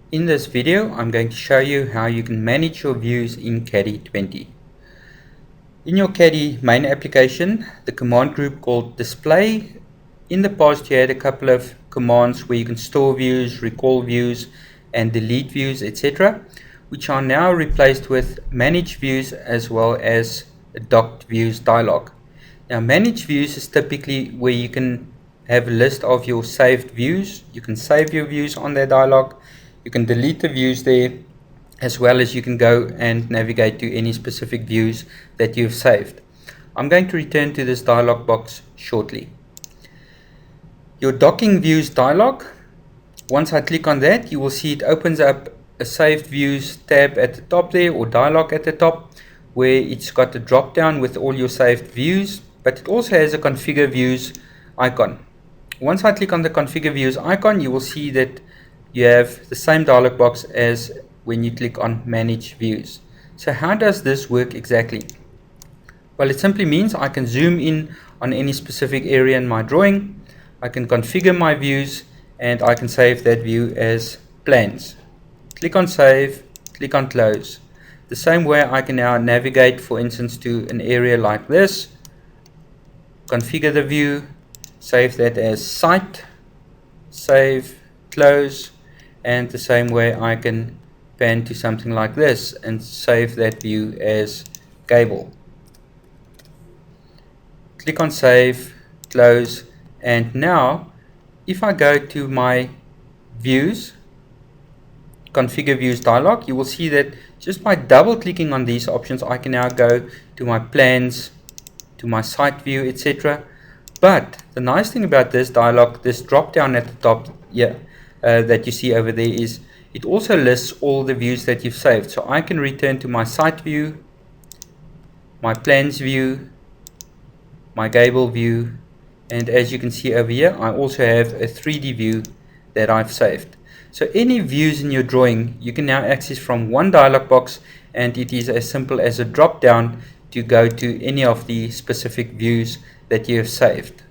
In this video, I'm going to show you how you can manage your views in Caddie 20. In your Caddie main application, the command group called display. In the past, you had a couple of commands where you can store views, recall views, and delete views, etc., which are now replaced with manage views as well as a docked views dialog. Now, manage views is typically where you can have a list of your saved views. You can save your views on that dialog. You can delete the views there, as well as you can go and navigate to any specific views that you've saved. I'm going to return to this dialog box shortly. Your docking views dialog, once I click on that, you will see it opens up a saved views tab at the top there, or dialog at the top, where it's got a drop down with all your saved views, but it also has a configure views icon. Once I click on the configure views icon, you will see that you have the same dialog box as when you click on manage views. So how does this work exactly? Well, it simply means I can zoom in on any specific area in my drawing. I can configure my views, and I can save that view as plans. Click on save, click on close. The same way I can now navigate, for instance, to an area like this, configure the view, save that as site, save, close, and the same way I can pan to something like this and save that view as cable. Click on save, close, and now if I go to my views, configure views dialog, you will see that just by double clicking on these options, I can now go to my plans, to my site view, etc. But the nice thing about this dialog, this drop down at the top here, that you see over there, is it also lists all the views that you've saved. So I can return to my site view, my plans view, my gable view, and as you can see over here, I also have a 3D view that I've saved. So any views in your drawing you can now access from one dialog box, and it is as simple as a drop down to go to any of the specific views that you have saved.